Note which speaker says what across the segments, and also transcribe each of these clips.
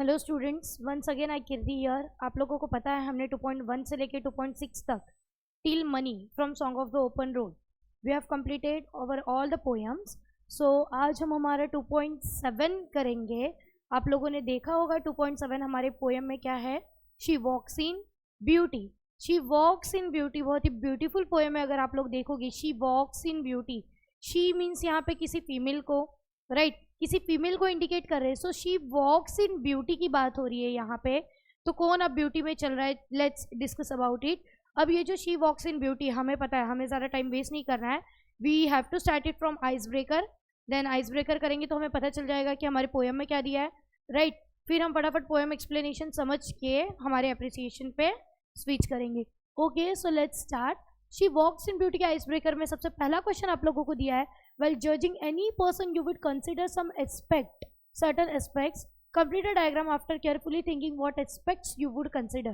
Speaker 1: Hello students, once again I Kirti here. आप लोगों को पता है हमने 2.1 से लेके 2.6 तक till money from song of the open road we have completed over all the poems. So आज हम हमारा 2.7 करेंगे। आप लोगों ने देखा होगा 2.7 हमारे पोएम में क्या है, she walks in beauty. She walks in beauty बहुत ही ब्यूटीफुल पोएम है। अगर आप लोग देखोगे she walks in beauty, she means यहाँ पे किसी फीमेल को, राइट किसी फीमेल को इंडिकेट कर रहे हैं। सो शी वॉक्स इन ब्यूटी की बात हो रही है यहाँ पे। तो कौन अब ब्यूटी में चल रहा है, लेट्स डिस्कस अबाउट इट। अब ये जो शी वॉक्स इन ब्यूटी, हमें पता है, हमें ज़्यादा टाइम वेस्ट नहीं करना है। We have to start it from ice breaker. Then ice breaker करेंगे तो हमें पता चल जाएगा कि हमारे पोएम में क्या दिया है, राइट। फिर हम फटाफट पोएम एक्सप्लेनेशन समझ के हमारे अप्रिसिएशन पे स्विच करेंगे। Okay, so let's start. She walks in beauty के आइस ब्रेकर में सबसे पहला क्वेश्चन आप लोगों को दिया है, while judging any person you would consider some aspect, certain aspects. Complete a diagram after carefully thinking what aspects you would consider.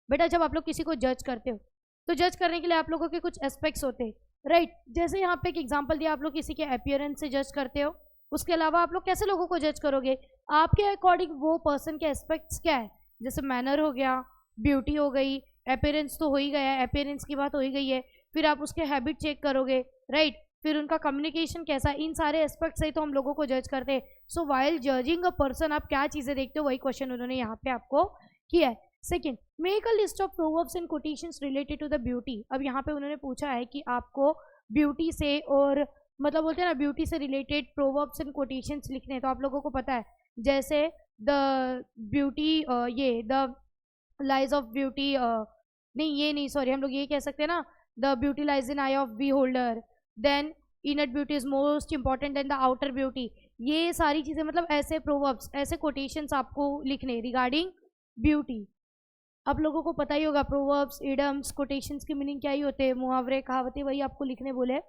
Speaker 1: बेटा जब आप लोग किसी को जज करते हो तो जज करने के लिए आप लोगों के कुछ एस्पेक्ट्स होते हैं, राइट। जैसे यहाँ पे एक एग्जांपल दिया, आप लोग किसी के अपीयरेंस से जज करते हो। उसके अलावा आप लोग कैसे लोगों को जज करोगे, आपके अकॉर्डिंग वो पर्सन के एस्पेक्ट्स क्या है। जैसे मैनर हो गया, ब्यूटी हो गई, अपीयरेंस तो हो ही गया है, अपीयरेंस की बात हो ही गई है। फिर आप उसके हैबिट चेक करोगे, राइट। फिर उनका कम्युनिकेशन कैसा, इन सारे एस्पेक्ट से तो हम लोगों को जज करते हैं। So while judging a person आप क्या चीज़ें देखते हो, वही क्वेश्चन उन्होंने यहाँ पे आपको किया है। Second, make a list of proverbs and quotations related to the beauty. अब यहाँ पे उन्होंने पूछा है कि आपको ब्यूटी से, और मतलब बोलते हैं ना, ब्यूटी से रिलेटेड प्रोवर्ब्स एंड कोटेशंस लिखने हैं। तो आप लोगों को पता है जैसे द ब्यूटी, ये द लाइज ऑफ ब्यूटी, नहीं ये नहीं, सॉरी, हम लोग ये कह सकते हैं ना, the beauty lies in eye of beholder. Then inner beauty is most important than the outer beauty. ये सारी चीज़ें, मतलब ऐसे प्रोवर्ब्स, ऐसे कोटेशंस आपको लिखने रिगार्डिंग ब्यूटी। आप लोगों को पता ही होगा प्रोवर्ब्स, इडम्स, कोटेशंस की मीनिंग क्या ही होते हैं, मुहावरे, कहावतें, वही आपको लिखने बोले।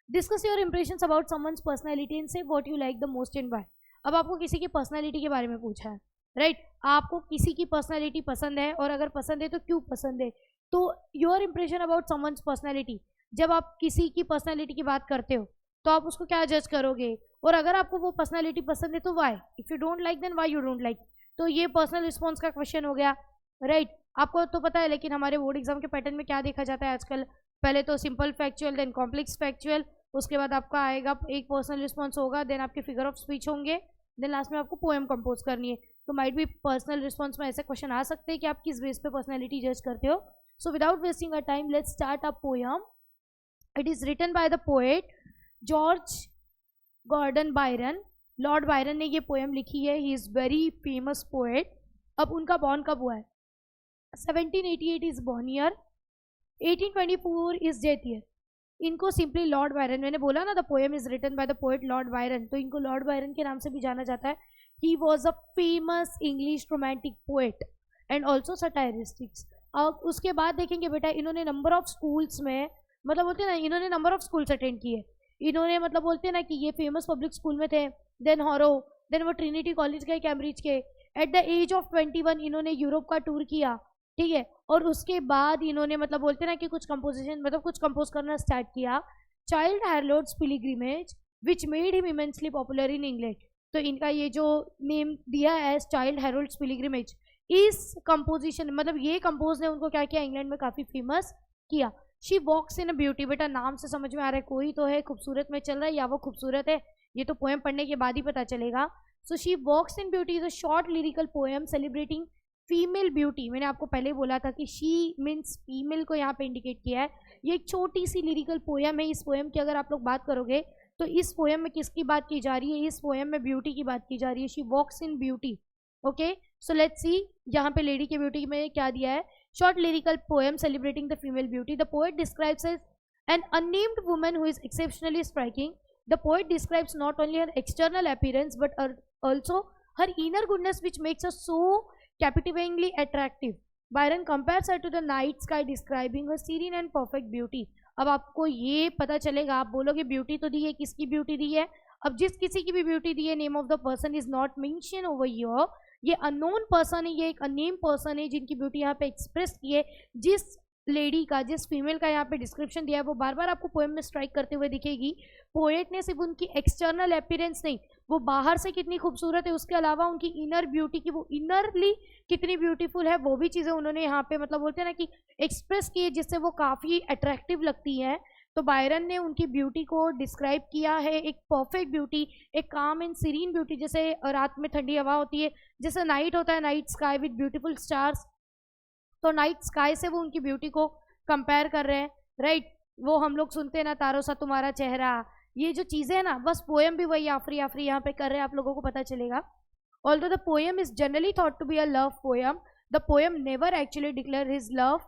Speaker 1: Discuss your impressions about someone's personality and say what you like the most and why. अब आपको किसी की पर्सनैलिटी के बारे में पूछा है, राइट। आपको किसी की पर्सनैलिटी पसंद है, और अगर पसंद है तो क्यों पसंद है। तो your impression about someone's personality, जब आप किसी की पर्सनैलिटी की बात करते हो तो आप उसको क्या जज करोगे, और अगर आपको वो पर्सनैलिटी पसंद है तो why, if you don't like then why you don't like. तो ये पर्सनल रिस्पॉन्स का क्वेश्चन हो गया, राइट। आपको तो पता है, लेकिन हमारे बोर्ड एग्जाम के पैटर्न में क्या देखा जाता है आजकल, पहले तो simple factual, then complex factual, उसके बाद आपका आएगा एक पर्सनल रिस्पॉन्स होगा, देन आपके फिगर ऑफ स्पीच होंगे, देन लास्ट में आपको पोएम कंपोज करनी है। तो माइट भी पर्सनल रिस्पॉन्स में ऐसे क्वेश्चन आ सकते हैं कि आप किस बेस पे पर्सनैलिटी जज करते हो। So without wasting a time let's start a poem. It is written by the poet George Gordon Byron. Lord Byron ने ये पोएम लिखी है। He is very famous poet. अब उनका बॉर्न कब हुआ है, 1788 is born year, 1824 is death year. इनको सिंपली लॉर्ड बायरन, मैंने बोला ना the poem is written by the poet Lord Byron, तो इनको लॉर्ड बायरन के नाम से भी जाना जाता है। He was a famous English romantic poet and also satiristics. अब उसके बाद देखेंगे बेटा, इन्होंने नंबर ऑफ स्कूल्स में, मतलब बोलते हैं ना, इन्होंने नंबर ऑफ स्कूल्स अटेंड किए। इन्होंने, मतलब बोलते हैं ना कि ये फेमस पब्लिक स्कूल में थे, देन हॉरो, देन वो ट्रिनिटी कॉलेज गए कैम्ब्रिज के। एट द एज ऑफ 21 इन्होंने यूरोप का टूर किया, ठीक है। और उसके बाद इन्होंने, मतलब बोलते हैं ना कि कुछ कंपोजिशन, मतलब कुछ कंपोज करना स्टार्ट किया। Childe Harold's Pilgrimage which made him immensely popular in England. तो इनका ये जो नेम दिया है चाइल्ड हैरोल्ड्स पिलग्रिमेज, इस कंपोजिशन, मतलब ये कंपोज ने उनको क्या किया, इंग्लैंड में काफ़ी फेमस किया। शी वॉक्स इन ब्यूटी, बेटा नाम से समझ में आ रहा है कोई तो है खूबसूरत में चल रहा है, या वो खूबसूरत है, ये तो पोएम पढ़ने के बाद ही पता चलेगा। So she walks in beauty is a short lyrical poem celebrating female beauty. मैंने आपको पहले बोला था कि शी मीन्स फीमेल को यहाँ पे इंडिकेट किया है। ये एक छोटी सी लिरिकल पोएम है। इस पोएम की अगर आप लोग बात करोगे तो इस पोएम में किसकी बात की जा रही है, इस पोएम में ब्यूटी की बात की जा रही है। She walks in beauty. Okay, so let's see यहाँ पे लेडी के ब्यूटी में क्या दिया है। Short lyrical poem celebrating the female beauty. The poet describes as an unnamed woman who is exceptionally striking. The poet describes not only her external appearance but also her inner goodness, which makes her so captivatingly attractive. Byron compares her to the night sky, describing her serene and perfect beauty. अब आपको ये पता चलेगा, आप बोलोगे beauty तो दी है, किसकी ब्यूटी दी है। अब जिस किसी की भी ब्यूटी दी है, name of the person is not mention over here. ये अननोन पर्सन है, ये एक अननेम पर्सन है जिनकी ब्यूटी यहाँ पे एक्सप्रेस की है। जिस लेडी का, जिस फीमेल का यहाँ पे डिस्क्रिप्शन दिया है, वो बार बार आपको पोएम में स्ट्राइक करते हुए दिखेगी। पोएट ने सिर्फ उनकी एक्सटर्नल अपीयरेंस नहीं, वो बाहर से कितनी खूबसूरत है, उसके अलावा उनकी इनर ब्यूटी की, वो इनरली कितनी ब्यूटीफुल है, वो भी चीज़ें उन्होंने यहाँ पे मतलब बोलते हैं ना कि एक्सप्रेस की है, जिससे वो काफ़ी अट्रैक्टिव लगती है। तो बायरन ने उनकी ब्यूटी को डिस्क्राइब किया है, एक परफेक्ट ब्यूटी, एक काम एंड सीरीन ब्यूटी, जैसे रात में ठंडी हवा होती है, जैसे नाइट होता है, night sky with beautiful stars, तो नाइट स्काई से वो उनकी ब्यूटी को कंपेयर कर रहे हैं, राइट। वो हम लोग सुनते हैं ना, तारों सा तुम्हारा चेहरा, ये जो चीज़ें हैं ना, बस पोएम भी वही आफरी आफरी यहाँ पे कर रहे हैं, आप लोगों को पता चलेगा। Although the poem is generally thought to be a love poem, the poem never actually declare his love,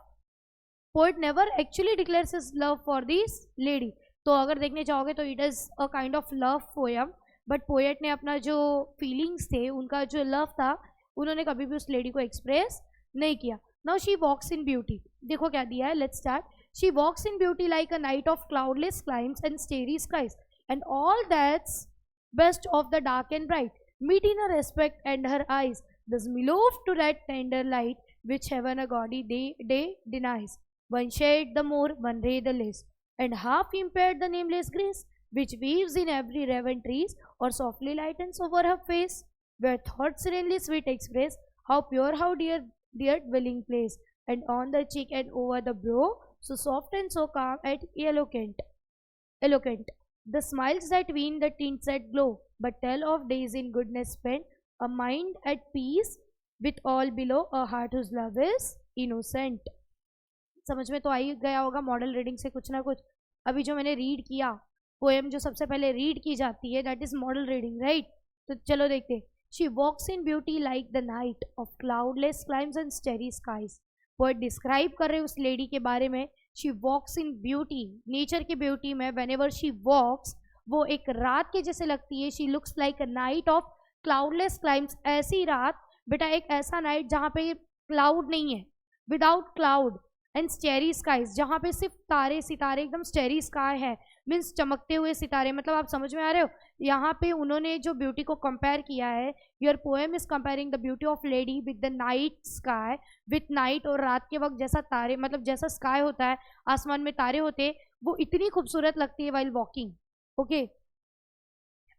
Speaker 1: poet never actually declares his love for this lady. तो अगर देखने चाहोगे तो it is a kind of love poem, but poet ने अपना जो feelings थे, उनका जो लव था, उन्होंने कभी भी उस लेडी को एक्सप्रेस नहीं किया। Now she walks in beauty, देखो क्या दिया है, let's start. She walks in beauty like a night of cloudless climes and starry skies and all that's best of the dark and bright, meet in her respect and her eyes, thus beloved to that tender light which heaven a gaudy day denies. One shade the more, one ray the less, and half impaired the nameless grace, which weaves in every raven trees, or softly lightens over her face, where thoughts serenely sweet express, how pure, how dear, dear dwelling place, and on the cheek and over the brow, so soft and so calm and eloquent. The smiles that wean, the tints that glow, but tell of days in goodness spent, a mind at peace with all below, a heart whose love is innocent. समझ में तो आ ही गया होगा model reading से कुछ ना कुछ। अभी जो मैंने रीड किया, पोएम जो सबसे पहले रीड की जाती है, that is model reading, right. तो चलो देखते। She walks in beauty like the night of cloudless climes and starry skies. Poet describe कर रहे उस लेडी के बारे में। She walks in beauty, nature की ब्यूटी में। वेन एवर शी वॉक्स, वो एक रात के जैसे लगती है। She looks like a night of cloudless climes, ऐसी रात बेटा, एक ऐसा नाइट जहाँ पे क्लाउड नहीं है, without cloud, and starry skies, जहाँ पे सिर्फ तारे सितारे, एकदम स्टेरी स्काई है, मीन्स चमकते हुए सितारे। मतलब आप समझ में आ रहे हो, यहाँ पे उन्होंने जो ब्यूटी को कंपेयर किया है, your poem is comparing the beauty of lady with the night sky, with night, और रात के वक्त जैसा तारे, मतलब जैसा स्काई होता है, आसमान में तारे होते हैं, वो इतनी खूबसूरत लगती है while walking, okay.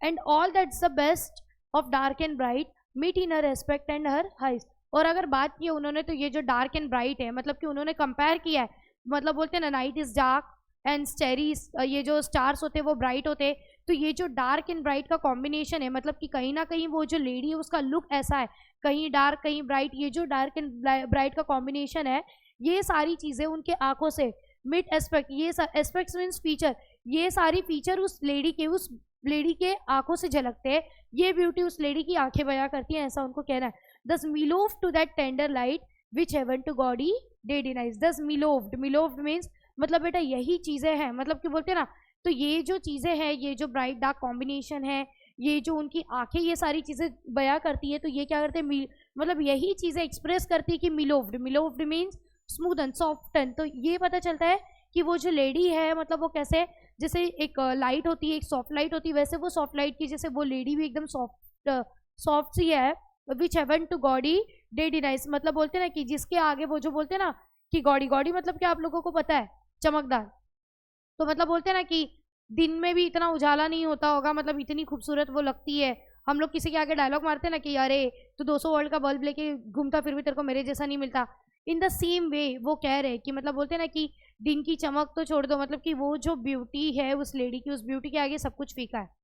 Speaker 1: And all that's the best of dark and bright, meet in her respect and her eyes. और अगर बात की उन्होंने, तो ये जो डार्क एंड ब्राइट है, मतलब कि उन्होंने कंपेयर किया है, मतलब बोलते हैं ना, नाइट इज डार्क एंड स्टेरीज, ये जो स्टार्स होते हैं वो ब्राइट होते हैं, तो ये जो डार्क एंड ब्राइट का कॉम्बिनेशन है, मतलब कि कहीं ना कहीं वो जो लेडी है उसका लुक ऐसा है, कहीं डार्क कहीं ब्राइट, ये जो डार्क एंड ब्राइट का कॉम्बिनेशन है, ये सारी चीज़ें उनके आंखों से, मिड एस्पेक्ट, ये एस्पेक्ट्स मीन्स फीचर, ये सारी फीचर उस लेडी के आंखों से झलकते हैं, ये ब्यूटी उस लेडी की आंखें बयां करती हैं, ऐसा उनको कहना है। Thus beloved to that tender light which heaven to gaudy day denies. Thus beloved means मतलब बेटा यही चीज़ें हैं, मतलब कि बोलते हैं ना, तो ये जो चीज़ें हैं, ये जो ब्राइट डार्क कॉम्बिनेशन है, ये जो उनकी आंखें ये सारी चीज़ें बयां करती है, तो ये क्या करते हैं, मतलब यही चीज़ें एक्सप्रेस करती है कि beloved means smooth and soft and. तो ये पता चलता है कि वो जो लेडी है, मतलब वो कैसे, जैसे एक लाइट होती है, एक सॉफ्ट लाइट होती है, वैसे वो सॉफ्ट लाइट की जैसे वो लेडी भी एकदम सॉफ्ट सी है, which heaven to gaudy day denies, मतलब बोलते हैं ना कि जिसके आगे वो जो बोलते हैं ना कि गॉडी मतलब क्या आप लोगों को पता है, चमकदार। तो मतलब बोलते हैं ना कि दिन में भी इतना उजाला नहीं होता होगा, मतलब इतनी खूबसूरत वो लगती है। हम लोग किसी के आगे डायलॉग मारते हैं ना कि अरे तो 200 वोल्ट का बल्ब लेके घूमता फिर भी तेरे को मेरे जैसा नहीं मिलता। इन द सेम वे वो कह रहे हैं कि मतलब बोलते हैं ना कि दिन की चमक तो छोड़ दो, मतलब कि वो जो ब्यूटी है उस लेडी की, उस ब्यूटी के आगे सब कुछ फीका है।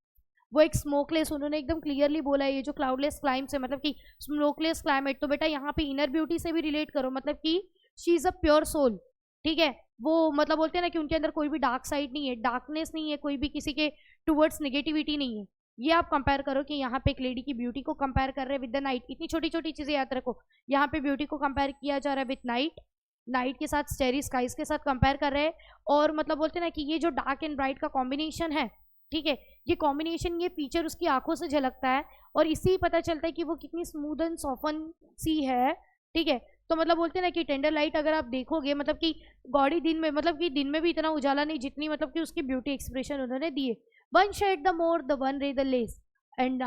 Speaker 1: वो एक स्मोकलेस, उन्होंने एकदम क्लियरली बोला है, ये जो क्लाउडलेस क्लाइम्स है, मतलब कि स्मोकलेस क्लाइमेट, तो बेटा यहाँ पे इनर ब्यूटी से भी रिलेट करो, मतलब कि she is a pure soul, ठीक है। वो मतलब बोलते हैं ना कि उनके अंदर कोई भी डार्क साइड नहीं है, डार्कनेस नहीं है, कोई भी किसी के टूवर्ड्स नेगेटिविटी नहीं है। ये आप कंपेयर करो कि यहाँ पे एक लेडी की ब्यूटी को कंपेयर कर रहे हैं विद द नाइट। इतनी छोटी छोटी चीजें याद रखो, यहाँ पे ब्यूटी को कंपेयर किया जा रहा है विद नाइट, नाइट के साथ स्टेरी स्काइज के साथ कंपेयर कर रहे हैं, और मतलब बोलते हैं ना कि ये जो डार्क एंड ब्राइट का कॉम्बिनेशन है, ठीक है, ये कॉम्बिनेशन, ये फीचर उसकी आंखों से झलकता है, और इससे पता चलता है कि वो कितनी स्मूथ एंड सॉफन सी है, ठीक है। तो मतलब बोलते हैं ना कि टेंडर लाइट अगर आप देखोगे, मतलब कि गॉडी दिन में, मतलब कि दिन में भी इतना उजाला नहीं जितनी मतलब कि उसकी ब्यूटी एक्सप्रेशन उन्होंने दिए। One shade the more, the one ray the less, and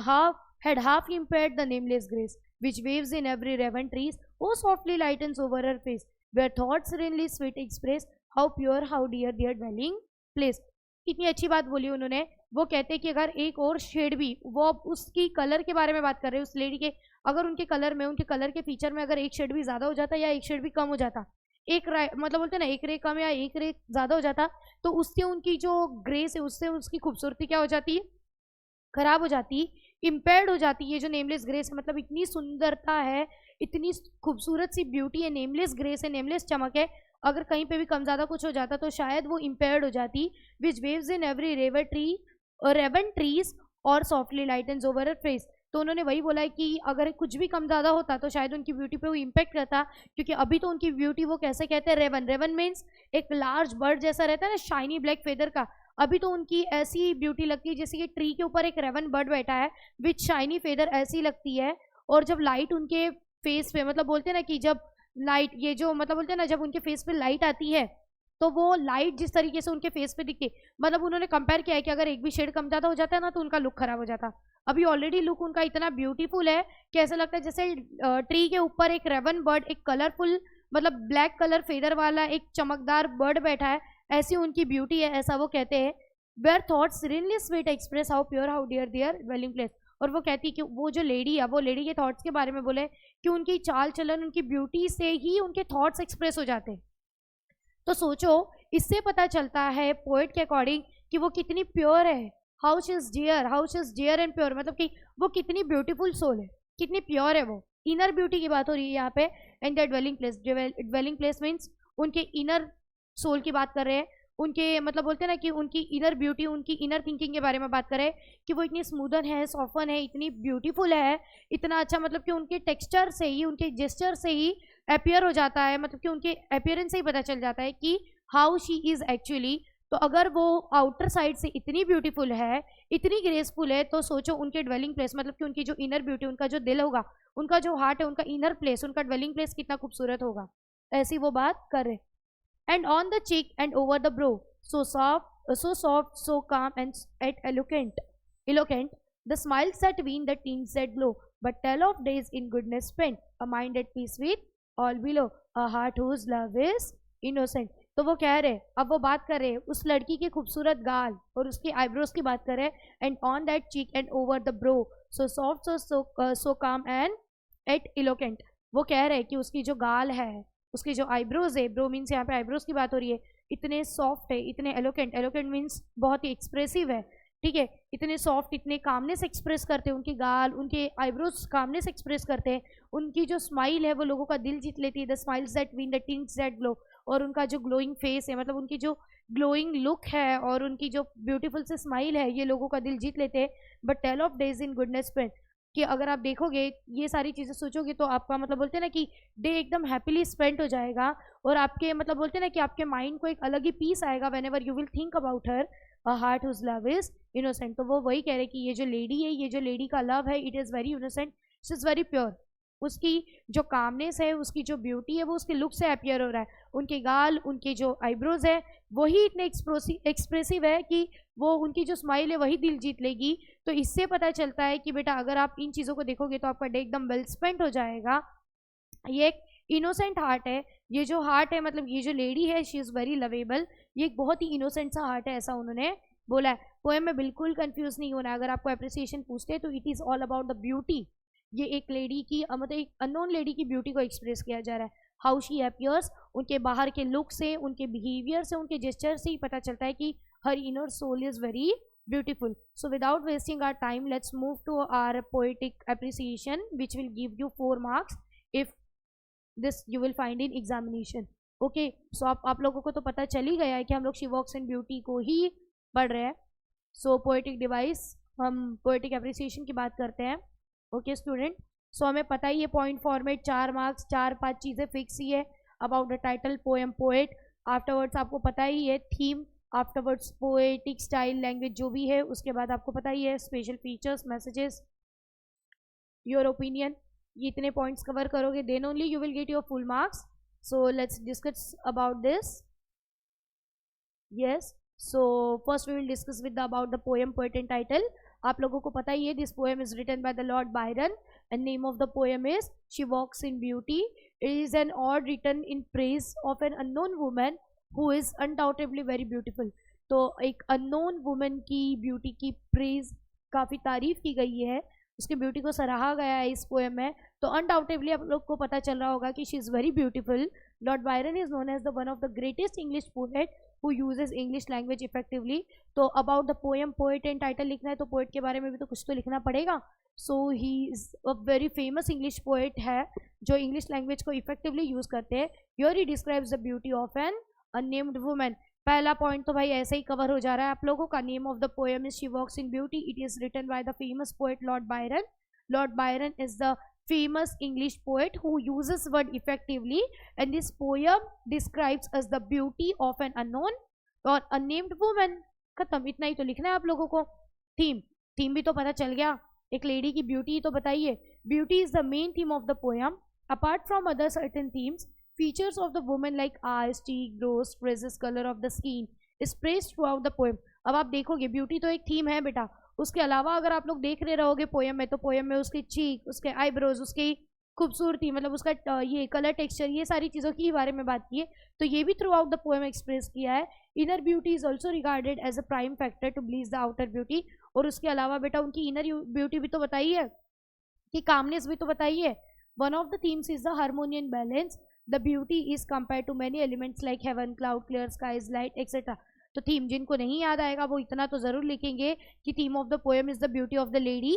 Speaker 1: half impaired the nameless grace, which waves in every raven trees, oh softly lightens over her face, where thoughts serenely sweet express, how pure, how dear their dwelling place. कितनी अच्छी बात बोली उन्होंने। वो कहते हैं कि अगर एक और शेड भी, वो अब उसकी कलर के बारे में बात कर रहे हैं उस लेडी के, अगर उनके कलर में, उनके कलर के फीचर में अगर एक शेड भी ज्यादा हो जाता या एक शेड भी कम हो जाता, एक मतलब बोलते हैं ना, एक रे कम या एक रे ज्यादा हो जाता, तो उससे उनकी जो ग्रेस है, उससे उसकी खूबसूरती क्या हो जाती है, खराब हो जाती, इम्पेयर्ड हो जाती है। ये जो नेमलेस ग्रेस है, मतलब इतनी सुंदरता है, इतनी खूबसूरत सी ब्यूटी है, नेमलेस ग्रेस है, नेमलेस चमक है, अगर कहीं पे भी कम ज्यादा कुछ हो जाता तो शायद वो इम्पेयर्ड हो जाती। विच वेव्स इन एवरी रेवर ट्री और रेवन ट्रीज और softly lightens over a face. तो उन्होंने वही बोला है कि अगर कुछ भी कम ज्यादा होता तो शायद उनकी ब्यूटी पे वो इम्पेक्ट करता, क्योंकि अभी तो उनकी ब्यूटी वो कैसे कहते हैं, रेवन, रेवन मीन्स एक लार्ज बर्ड जैसा रहता है ना, शाइनी ब्लैक फेदर का। अभी तो उनकी ऐसी ब्यूटी लगती है जैसे कि ट्री के ऊपर एक रेवन बर्ड बैठा है विथ शाइनी फेदर, ऐसी लगती है। और जब लाइट उनके फेस पे, मतलब बोलते हैं ना कि जब लाइट, ये जो मतलब बोलते हैं ना, जब उनके फेस पे लाइट आती है तो वो लाइट जिस तरीके से उनके फेस पे दिखती, मतलब उन्होंने कंपेयर किया है कि अगर एक भी शेड कम ज्यादा हो जाता है ना तो उनका लुक खराब हो जाता। अभी ऑलरेडी लुक उनका इतना ब्यूटीफुल है कि ऐसा लगता है जैसे ट्री के ऊपर एक रेवन बर्ड, एक कलरफुल, मतलब ब्लैक कलर फेदर वाला एक चमकदार बर्ड बैठा है, ऐसी उनकी ब्यूटी है, ऐसा वो कहते हैं। Where thoughts seriously sweet express how pure how dear their dwelling place. और वो कहती है कि वो जो लेडी है, वो लेडी के थॉट्स के बारे में बोले कि उनकी चाल चलन, उनकी ब्यूटी से ही उनके थॉट्स एक्सप्रेस हो जाते हैं। तो सोचो, इससे पता चलता है पोएट के अकॉर्डिंग कि वो कितनी प्योर है, how she is dear, how she is dear and pure, मतलब कि वो कितनी ब्यूटीफुल सोल है, कितनी प्योर है वो। इनर ब्यूटी की बात हो रही है यहाँ पे। And the dwelling place, dwelling place means उनके इनर सोल की बात कर रहे हैं, उनके मतलब बोलते हैं ना कि उनकी इनर ब्यूटी, उनकी इनर थिंकिंग के बारे में बात करें कि वो इतनी स्मूदन है, सॉफन है, इतनी ब्यूटीफुल है, इतना अच्छा, मतलब कि उनके टेक्सचर से ही, उनके जेस्चर से ही अपियर हो जाता है, मतलब कि उनके अपियरेंस से ही पता चल जाता है कि हाउ शी इज एक्चुअली। तो अगर वो आउटर साइड से इतनी ब्यूटीफुल है, इतनी ग्रेसफुल है, तो सोचो उनके ड्वेलिंग प्लेस, मतलब कि उनकी जो इनर ब्यूटी, उनका जो दिल होगा, उनका जो हार्ट है, उनका इनर प्लेस, उनका ड्वेलिंग प्लेस कितना खूबसूरत होगा। ऐसी वो बात कर रहे। And on the cheek and over the brow, so soft, so calm and yet eloquent, the smiles that win the teens that glow, but tell of days in goodness spent, a mind at peace with all below, a heart whose love is innocent। तो वो कह रहे, अब वो बात कर रहे उस लड़की के खूबसूरत गाल और उसकी आईब्रोज की बात कर रहे, and on that cheek and over the brow, so soft, so calm and eight इलोकेंट। वो कह रहे कि उसकी जो गाल है, उसकी जो आईब्रोज है, ब्रो मीन्स यहाँ पे आईब्रोज की बात हो रही है, इतने सॉफ्ट है, इतने एलोकेंट, एलोकेंट मीन्स बहुत ही एक्सप्रेसिव है, ठीक है, इतने सॉफ्ट, इतने कामनेस एक्सप्रेस करते हैं, उनकी गाल, उनके आईब्रोज कामनेस एक्सप्रेस करते हैं, उनकी जो स्माइल है वो लोगों का दिल जीत लेती है, the smiles that win the tints that glow. और उनका जो ग्लोइंग फेस है, मतलब उनकी जो ग्लोइंग लुक है और उनकी जो ब्यूटीफुल से स्माइल है, ये लोगों का दिल जीत लेते हैं। But tell of days in goodness spend, कि अगर आप देखोगे ये सारी चीज़ें सोचोगे तो आपका मतलब बोलते हैं ना कि डे एकदम हैप्पीली स्पेंड हो जाएगा, और आपके मतलब बोलते हैं ना कि आपके माइंड को एक अलग ही पीस आएगा whenever you will think about her, a heart whose love is innocent. तो वो वही कह रहे कि ये जो लेडी है, ये जो लेडी का लव है, it is very innocent, she is very pure. उसकी जो कामनेस है, उसकी जो ब्यूटी है, वो उसके लुक से अपियर हो रहा है, उनके गाल, उनके जो आईब्रोज है वही इतने एक्सप्रेसिव है कि वो उनकी जो स्माइल है वही दिल जीत लेगी। तो इससे पता चलता है कि बेटा अगर आप इन चीज़ों को देखोगे तो आपका डे एकदम वेल स्पेंड हो जाएगा। ये एक इनोसेंट हार्ट है, ये जो हार्ट है, मतलब ये जो लेडी है, शी इज़ वेरी लवेबल, ये एक बहुत ही इनोसेंट सा हार्ट है, ऐसा उन्होंने बोला है। पोएम में बिल्कुल कंफ्यूज नहीं होना, अगर आपको अप्रिसिएशन पूछते हैं तो it is all about the beauty. ये एक लेडी की मतलब एक अननोन लेडी की ब्यूटी को एक्सप्रेस किया जा रहा है, हाउ शी अपियर्स, उनके बाहर के लुक से, उनके बिहेवियर से, उनके जेस्चर से ही पता चलता है कि her inner soul is very beautiful. So without wasting our time, let's move to our poetic appreciation, which will give you 4 marks if this you will find in examination. Okay, so आप लोगों को तो पता चल ही गया है कि हम लोग शी वॉक्स इन ब्यूटी को ही पढ़ रहे हैं। सो पोएटिक डिवाइस, हम पोएटिक एप्रिसिएशन की बात करते हैं। ओके स्टूडेंट, सो हमें पता ही है पॉइंट फॉर्मेट, 4 मार्क्स, 4-5 चीज़ें फिक्स ही है। About the title, poem, poet, afterwards आपको पता ही है theme, afterwards poetic style, language जो भी है, उसके बाद आपको पता ही है special features, messages, your opinion. ये इतने पॉइंट्स कवर करोगे then only you will get your full marks. So let's discuss about this. Yes, so first we will discuss with about the poem, poet and title. आप लोगों को पता ही है this poem is written by the Lord Byron and name of the poem is she walks in beauty. It is an ode written in praise of an unknown woman who is undoubtedly very beautiful। तो एक unknown women की beauty की praise, काफ़ी तारीफ की गई है, उसकी ब्यूटी को सराहा गया है इस पोएम में। तो अनडाउटेबली आप लोग को पता चल रहा होगा कि she is very beautiful. Lord Byron is known as the one of the greatest English poet who uses English language effectively. तो about the poem, poet and title लिखना है तो पोएट के बारे में भी तो कुछ तो लिखना पड़ेगा। So he is a very famous English poet है जो इंग्लिश लैंग्वेज को इफेक्टिवली यूज़ करते हैं। Here he describes the beauty of an unnamed women. पहला पॉइंट तो भाई ऐसे ही कवर हो जा रहा है आप लोगों का। Name of the poem is she walks in beauty. It is written by the famous poet Lord Byron. Lord Byron is the famous English poet who uses word effectively, and this poem describes as the beauty of an unknown or unnamed woman। खत्म, इतना ही तो लिखना है आप लोगों को। Theme भी तो पता चल गया, एक लेडी की ब्यूटी तो बताइए। Beauty is the main theme of the poem. Apart from other certain themes, features of the woman like eyes, cheek, brows, phrases, color of the skin is praised throughout the poem। अब आप देखोगे beauty तो एक theme है बेटा, उसके अलावा अगर आप लोग देख रहे रहोगे पोएम में, तो पोएम में उसकी चीक, उसके आईब्रोज, उसकी खूबसूरती, मतलब उसका ये कलर टेक्सचर, ये सारी चीज़ों के बारे में बात की है। तो ये भी throughout the poem express किया है। Inner beauty is also regarded as a prime factor to please the outer beauty. और उसके अलावा बेटा उनकी इनर ब्यूटी भी तो बताई है, कि कामनेस भी तो बताई है। One of the themes is the harmonious balance. The beauty is compare to many elements like heaven, cloud, clear skies, light etcetera. तो थीम जिनको नहीं याद आएगा वो इतना तो जरूर लिखेंगे कि theme of the poem is the beauty of the lady.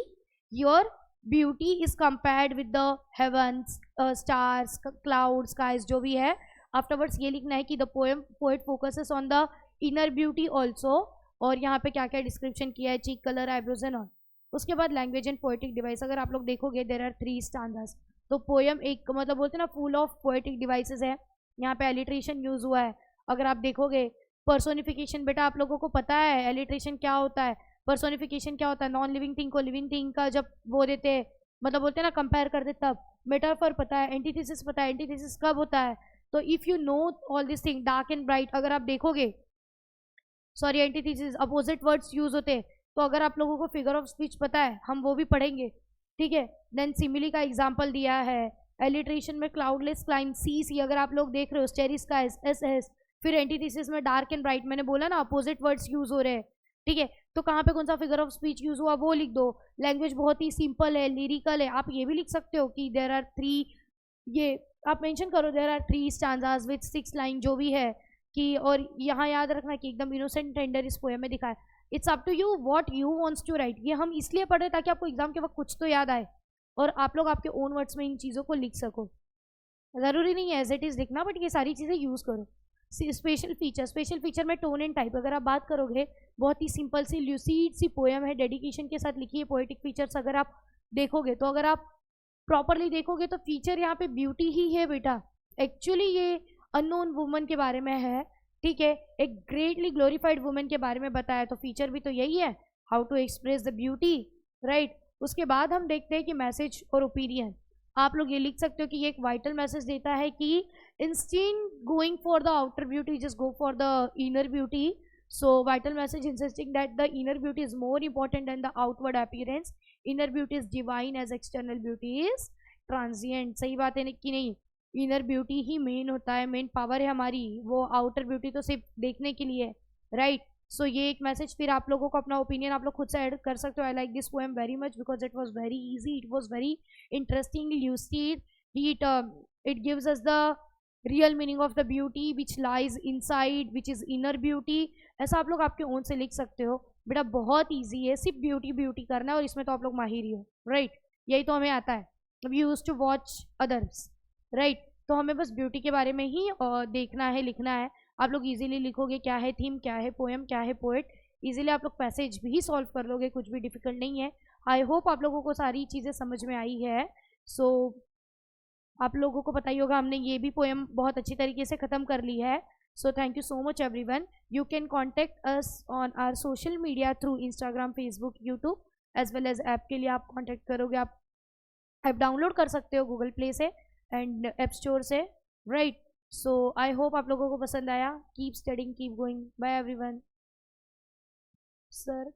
Speaker 1: Your beauty is compared with the heavens, stars, cloud, skies, जो भी है। आफ्टरवर्ड्स ये लिखना है कि the poet focuses on the inner beauty also. और यहाँ पे क्या क्या डिस्क्रिप्शन किया है, cheek, colour, eyebrows and all. उसके बाद लैंग्वेज एंड पोएटिक डिवाइस। अगर आप लोग देखोगे देयर आर 3 स्टैंडर्ड्स। तो पोएम एक मतलब बोलते हैं ना फुल ऑफ पोएटिक डिवाइसेस है। यहाँ पे एलिट्रेशन यूज हुआ है। अगर आप देखोगे पर्सोनिफिकेशन, बेटा आप लोगों को पता है एलिट्रेशन क्या होता है, पर्सोनिफिकेशन क्या होता है। नॉन लिविंग थिंग को लिविंग थिंग का जब वो देते हैं, मतलब बोलते हैं ना कंपेयर करते तब। मेटाफर पता है, एंटीथेसिस पता है, एंटीथेसिस कब होता है। तो if you know all this thing, dark and bright, अगर आप देखोगे, sorry antithesis opposite words use होते हैं। तो अगर आप लोगों को फिगर ऑफ स्पीच पता है, हम वो भी पढ़ेंगे, ठीक है। देन सिमिली का एग्जाम्पल दिया है। एलिट्रेशन में क्लाउडलेस क्लाइम, सी, अगर आप लोग देख रहे हो स्टेरी स्काइज, एस। फिर एंटीथेसिस में डार्क एंड ब्राइट, मैंने बोला ना अपोजिट वर्ड्स यूज हो रहे हैं, ठीक है। तो कहाँ पे कौन सा फिगर ऑफ स्पीच यूज हुआ वो लिख दो। लैंग्वेज बहुत ही सिंपल है, लिरिकल है। आप ये भी लिख सकते हो कि देयर आर 3, ये आप मेंशन करो, there are 3 stanzas with 6 line, जो भी है कि। और यहाँ याद रखना कि एकदम इनोसेंट टेंडर इस पोएम में दिखा है। It's up to you what you wants to write. ये हम इसलिए पढ़ रहे ताकि आपको एग्जाम के वक्त कुछ तो याद आए और आप लोग आपके ओन वर्ड्स में इन चीज़ों को लिख सको। ज़रूरी नहीं है एज इट इज़ लिखना, बट ये सारी चीज़ें यूज़ करो। स्पेशल फीचर में टोन एंड टाइप, अगर आप बात करोगे बहुत ही सिंपल सी ल्यूसीड सी पोएम है, डेडिकेशन के साथ लिखी है। पोएटिक फीचर्स अगर आप देखोगे, तो अगर आप प्रॉपरली देखोगे तो फीचर यहाँ पे ब्यूटी ही है बेटा। एक्चुअली ये अननोन वुमन के बारे में है, ठीक है, एक ग्रेटली ग्लोरीफाइड वुमेन के बारे में बताया। तो फीचर भी तो यही है, how to express the beauty, right. उसके बाद हम देखते हैं कि मैसेज और ओपिनियन। आप लोग ये लिख सकते हो कि ये एक वाइटल मैसेज देता है कि instead going for the outer beauty, just go for the inner beauty. So vital message insisting that the inner beauty is more important than the outward appearance. Inner beauty is divine as external beauty is transient. सही बात है कि नहीं? Inner beauty ही main होता है, main power है हमारी, वो आउटर ब्यूटी तो सिर्फ देखने के लिए, राइट। सो ये एक मैसेज। फिर आप लोगों को अपना ओपिनियन आप लोग खुद से ऐड कर सकते हो। I like this poem very much because it was very easy, it was very interesting, lucid, it gives us the real meaning of the beauty which lies inside, which is inner beauty. ऐसा आप लोग आपके own से लिख सकते हो बेटा, बहुत ईजी है, सिर्फ ब्यूटी ब्यूटी करना है और इसमें तो आप लोग माहिर ही हो, राइट। यही तो हमें आता है, we use to watch others, right. तो हमें बस ब्यूटी के बारे में ही देखना है, लिखना है। आप लोग इजीली लिखोगे क्या है थीम, क्या है पोएम, क्या है पोएट। इजीली आप लोग पैसेज भी सॉल्व कर लोगे, कुछ भी डिफिकल्ट नहीं है। आई होप आप लोगों को सारी चीज़ें समझ में आई है। सो आप लोगों को पता ही होगा हमने ये भी पोएम बहुत अच्छी तरीके से ख़त्म कर ली है। So thank you so much everyone. You can contact us on our social media through Instagram, Facebook, YouTube as well as app के लिए आप कॉन्टेक्ट करोगे, आप ऐप डाउनलोड कर सकते हो गूगल प्ले से एंड ऐप स्टोर से, राइट। सो आई होप आप लोगों को पसंद आया। Keep studying, keep going, bye everyone. Sir